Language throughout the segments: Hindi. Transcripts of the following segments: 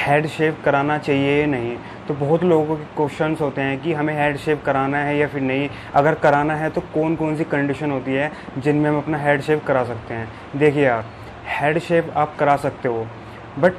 हेड शेव कराना चाहिए या नहीं। तो बहुत लोगों के क्वेश्चंस होते हैं कि हमें हेड शेव कराना है या फिर नहीं, अगर कराना है तो कौन कौन सी कंडीशन होती है जिनमें हम अपना हेड शेव करा सकते हैं। देखिए यार, हेड शेव आप करा सकते हो, बट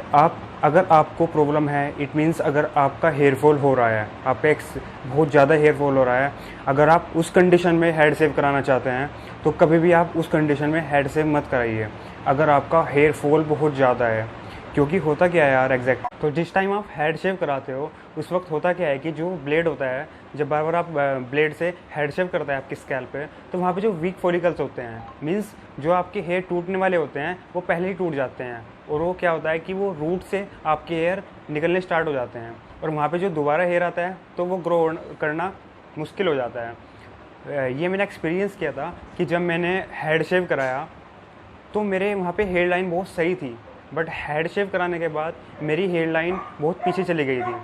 अगर आपको प्रॉब्लम है, इट मीन्स अगर आपका हेयर फॉल हो रहा है, आपका एक बहुत ज़्यादा हेयर फॉल हो रहा है, अगर आप उस कंडीशन में हेड शेव कराना चाहते हैं तो कभी भी आप उस कंडीशन में हेड शेव मत कराइए अगर आपका हेयर फॉल बहुत ज़्यादा है। क्योंकि होता क्या है यार एग्जैक्ट, तो जिस टाइम आप हेड शेव कराते हो उस वक्त होता क्या है कि जो ब्लेड होता है, जब बार बार आप ब्लेड से हेड शेव करता है आपके स्कैल्प पे, तो वहाँ पे जो वीक फॉलिकल्स होते हैं, मीन्स जो आपके हेयर टूटने वाले होते हैं वो पहले ही टूट जाते हैं, और वो क्या होता है कि वो रूट से आपके हेयर निकलने स्टार्ट हो जाते हैं, और वहाँ पे जो दोबारा हेयर आता है तो वो ग्रो करना मुश्किल हो जाता है। ये मैंने एक्सपीरियंस किया था कि जब मैंने हेड शेव कराया तो मेरे वहाँ पे हेयर लाइन बहुत सही थी, बट हेड शेव कराने के बाद मेरी हेयर लाइन बहुत पीछे चली गई थी।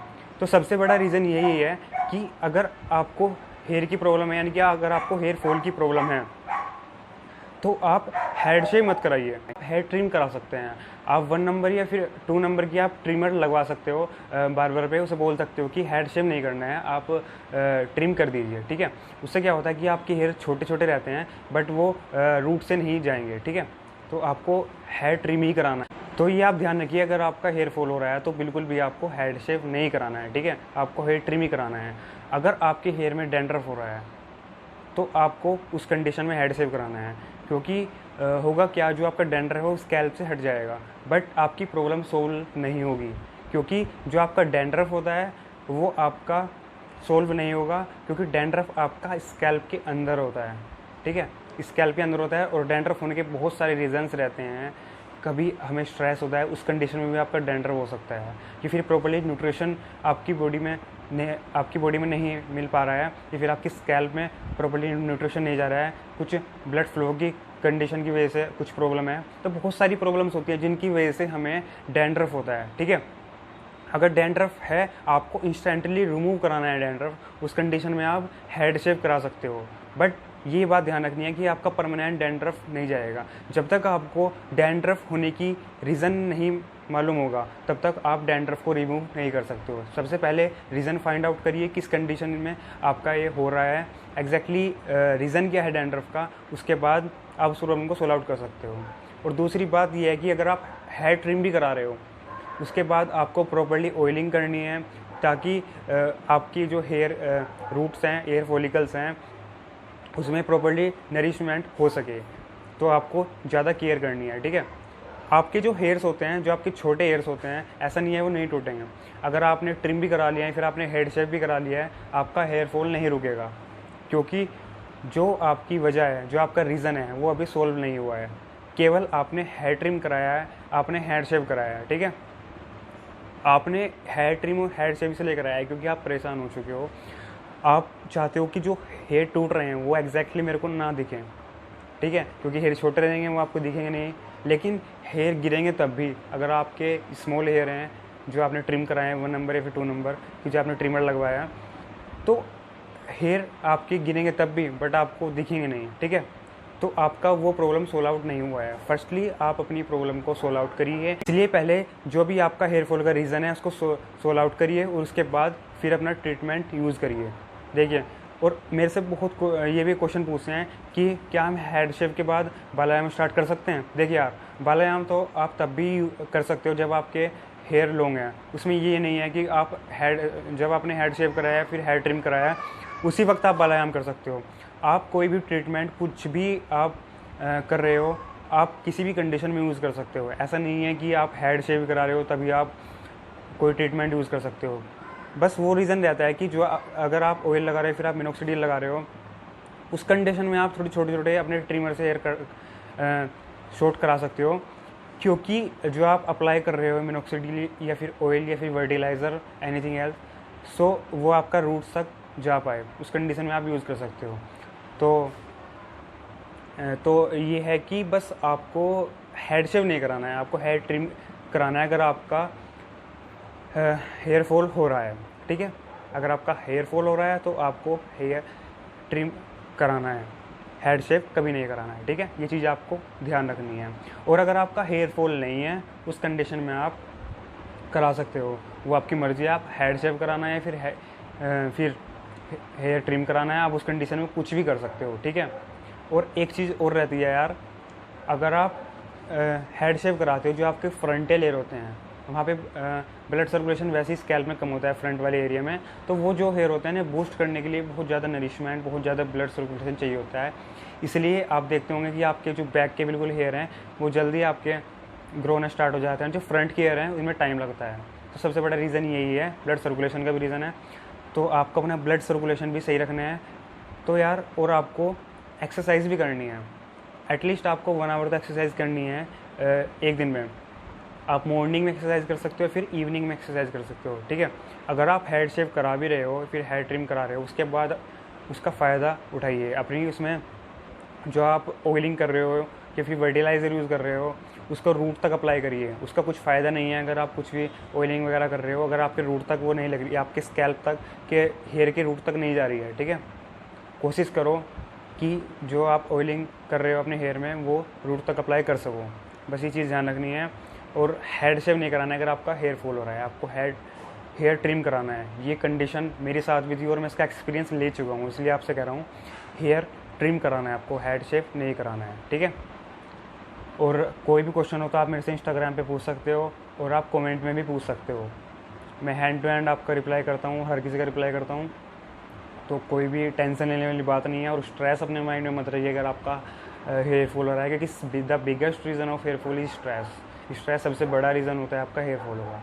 तो सबसे बड़ा रीज़न यही है कि अगर आपको हेयर की प्रॉब्लम है, यानी कि अगर आपको हेयर फॉल की प्रॉब्लम है, तो आप हेड शेव मत कराइए, हेयर ट्रिम करा सकते हैं। आप 1 नंबर या फिर 2 नंबर की आप ट्रिमर लगवा सकते हो बार्बर पे, उसे बोल सकते हो कि हेड शेव नहीं करना है, आप ट्रिम कर दीजिए, ठीक है। उससे क्या होता है कि आपके हेयर छोटे छोटे रहते हैं बट वो रूट से नहीं जाएंगे, ठीक है। तो आपको हेयर ट्रिम ही कराना है। तो ये आप ध्यान रखिए, अगर आपका हेयर फॉल हो रहा है तो बिल्कुल भी आपको हेड शेव नहीं कराना है, ठीक है, आपको हेयर ट्रिम ही कराना है। अगर आपके हेयर में डैंड्रफ हो रहा है तो आपको उस कंडीशन में हेड शेव कराना है, क्योंकि होगा क्या, जो आपका डैंड्रफ है वो स्कैल्प से हट जाएगा, बट आपकी प्रॉब्लम सोल्व नहीं होगी, क्योंकि जो आपका डैंड्रफ होता है वो आपका सोल्व नहीं होगा, क्योंकि डैंड्रफ आपका स्कैल्प के अंदर होता है, ठीक है, स्कैल्प के अंदर होता है। और डैंड्रफ होने के बहुत सारे रीजंस रहते हैं। कभी हमें स्ट्रेस होता है, उस कंडीशन में भी आपका डैंड्रफ हो सकता है, कि फिर प्रॉपर्ली न्यूट्रिशन आपकी बॉडी में नहीं मिल पा रहा है, या फिर आपकी स्कैल्प में प्रॉपर्ली न्यूट्रिशन नहीं जा रहा है, कुछ ब्लड फ्लो की कंडीशन की वजह से कुछ प्रॉब्लम है। तो बहुत सारी प्रॉब्लम्स होती है जिनकी वजह से हमें डैंड्रफ होता है, ठीक है। अगर डैंड्रफ है, आपको इंस्टेंटली रिमूव कराना है डैंड्रफ, उस कंडीशन में आप हेड शेव करा सकते हो, बट ये बात ध्यान रखनी है कि आपका परमानेंट डैंड्रफ नहीं जाएगा। जब तक आपको डैंड्रफ होने की रीज़न नहीं मालूम होगा तब तक आप डैंड्रफ को रिमूव नहीं कर सकते हो। सबसे पहले रीज़न फाइंड आउट करिए किस कंडीशन में आपका ये हो रहा है, एग्जैक्टली रीज़न क्या है डैंड्रफ का, उसके बाद आप उस प्रॉब्लम को सोल्व आउट कर सकते हो। और दूसरी बात यह है कि अगर आप हेयर ट्रिम भी करा रहे हो, उसके बाद आपको प्रॉपर्ली ऑयलिंग करनी है, ताकि आपकी जो हेयर रूट्स हैं, हेयर फॉलिकल्स हैं, उसमें प्रॉपर्ली नरिशमेंट हो सके। तो आपको ज़्यादा केयर करनी है, ठीक है। आपके जो हेयर्स होते हैं, जो आपके छोटे हेयर्स होते हैं, ऐसा नहीं है वो नहीं टूटेंगे। अगर आपने ट्रिम भी करा लिया है, फिर आपने हेड शेव भी करा लिया है, आपका हेयर फॉल नहीं रुकेगा, क्योंकि जो आपकी वजह है, जो आपका रीज़न है, वो अभी सोल्व नहीं हुआ है। केवल आपने हेयर ट्रिम कराया है, आपने हेड शेव कराया है, ठीक है। आपने हेयर ट्रिम और हेड शेव से लेकर आया है क्योंकि आप परेशान हो चुके हो। आप चाहते हो कि जो हेयर टूट रहे हैं वो एग्जैक्टली मेरे को ना दिखें, ठीक है, क्योंकि हेयर छोटे रहेंगे वो आपको दिखेंगे नहीं, लेकिन हेयर गिरेंगे तब भी। अगर आपके स्मॉल हेयर हैं जो आपने ट्रिम कराए हैं 1 नंबर या फिर 2 नंबर कि जो आपने ट्रिमर लगवाया, तो हेयर आपके गिरेंगे तब भी, बट आपको दिखेंगे नहीं, ठीक है। तो आपका वो प्रॉब्लम सोल्व आउट नहीं हुआ है। फर्स्टली आप अपनी प्रॉब्लम को सोल्व आउट करिए, इसलिए पहले जो भी आपका हेयर फॉल का रीज़न है उसको सोल्व आउट करिए, और उसके बाद फिर अपना ट्रीटमेंट यूज़ करिए। देखिए, और मेरे से बहुत ये भी क्वेश्चन पूछते हैं कि क्या हम हेड शेव के बाद बालायाम स्टार्ट कर सकते हैं। देखिए यार, बालायाम तो आप तब भी कर सकते हो जब आपके हेयर लॉन्ग है। उसमें ये नहीं है कि आप जब आपने हेड शेव कराया फिर हेयर ट्रिम कराया उसी वक्त आप बालायाम कर सकते हो। आप कोई भी ट्रीटमेंट, कुछ भी आप कर रहे हो, आप किसी भी कंडीशन में यूज़ कर सकते हो। ऐसा नहीं है कि आप हेड शेव करा रहे हो तभी आप कोई ट्रीटमेंट यूज़ कर सकते हो। बस वो रीज़न रहता है कि जो अगर आप ऑयल लगा रहे हो, फिर आप मिनोक्सिडिल लगा रहे हो, उस कंडीशन में आप थोड़ी छोटे अपने ट्रिमर से हेयर शॉर्ट करा सकते हो, क्योंकि जो आप अप्लाई कर रहे हो मिनोक्सिडिल या फिर ऑयल या फिर वर्टिलाइज़र एनीथिंग एल्स, सो वो आपका रूट्स तक जा पाए, उस कंडीशन में आप यूज़ कर सकते हो। तो ये है कि बस आपको हेड शेव नहीं कराना है, आपको हेयर ट्रिम कराना है अगर आपका हेयर फॉल हो रहा है, ठीक है। अगर आपका हेयर फॉल हो रहा है तो आपको हेयर ट्रिम कराना है, हेड शेव कभी नहीं कराना है, ठीक है। ये चीज़ आपको ध्यान रखनी है। और अगर आपका हेयर फॉल नहीं है, उस कंडीशन में आप करा सकते हो, वो आपकी मर्ज़ी है। आप हेड शेव कराना है फिर हेयर ट्रिम कराना है, आप उस कंडीशन में कुछ भी कर सकते हो, ठीक है। और एक चीज़ और रहती है यार, अगर आप हेड शेव कराते हो, जो आपके फ्रंटल एयर होते हैं वहाँ पे ब्लड सर्कुलेशन वैसे ही स्कैल्प में कम होता है फ्रंट वाले एरिया में, तो वो जो हेयर होता है ना, बूस्ट करने के लिए बहुत ज़्यादा नरिशमेंट, बहुत ज़्यादा ब्लड सर्कुलेशन चाहिए होता है। इसलिए आप देखते होंगे कि आपके जो बैक के बिल्कुल हेयर हैं वो जल्दी आपके ग्रो होना स्टार्ट हो जाते हैं। जो फ्रंट के हेयर हैं उनमें टाइम लगता है। तो सबसे बड़ा रीज़न यही है, ब्लड सर्कुलेशन का भी रीज़न है। तो आपको अपना ब्लड सर्कुलेशन भी सही रखना है तो यार, और आपको एक्सरसाइज भी करनी है। एटलीस्ट आपको 1 आवर तो एक्सरसाइज करनी है एक दिन में। आप मॉर्निंग में एक्सरसाइज कर सकते हो, फिर इवनिंग में एक्सरसाइज कर सकते हो, ठीक है। अगर आप हेड शेव करा भी रहे हो, फिर हेयर ट्रिम करा रहे हो, उसके बाद उसका फ़ायदा उठाइए अपनी। उसमें जो आप ऑयलिंग कर रहे हो या फिर वर्टिलाइज़र यूज़ कर रहे हो, उसको रूट तक अप्लाई करिए। उसका कुछ फ़ायदा नहीं है अगर आप कुछ भी ऑयलिंग वगैरह कर रहे हो, अगर आपके रूट तक वो नहीं लग रही, आपके स्कैल्प तक के हेयर के रूट तक नहीं जा रही है, ठीक है। कोशिश करो कि जो आप ऑयलिंग कर रहे हो अपने हेयर में वो रूट तक अप्लाई कर सको, बस ये चीज़ ध्यान रखनी है। और हेड शेव नहीं कराना है अगर आपका हेयर फॉल हो रहा है, आपको हेयर ट्रिम कराना है। ये कंडीशन मेरे साथ भी थी और मैं इसका एक्सपीरियंस ले चुका हूँ, इसलिए आपसे कह रहा हूँ हेयर ट्रिम कराना है आपको, हेड शेव नहीं कराना है, ठीक है। और कोई भी क्वेश्चन हो तो आप मेरे से इंस्टाग्राम पे पूछ सकते हो और आप कमेंट में भी पूछ सकते हो। मैं हैंड टू हैंड आपका रिप्लाई करता हूँ, हर किसी का रिप्लाई करता हूँ। तो कोई भी टेंशन लेने वाली बात नहीं है। और स्ट्रेस अपने माइंड में मत रहिए अगर आपका हेयर फॉल हो रहा है, क्योंकि the biggest reason of hair fall is stress. Stress सबसे बड़ा रीज़न होता है आपका हेयर फॉल होगा।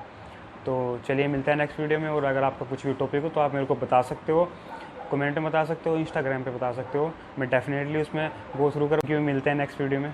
तो चलिए मिलते हैं नेक्स्ट वीडियो में। और अगर आपका कुछ भी टॉपिक हो तो आप मेरे को बता सकते हो, कमेंट में बता सकते हो, इंस्टाग्राम पे बता सकते हो। मैं डेफिनेटली उसमें गो थ्रू कर। मिलते हैं नेक्स्ट वीडियो में।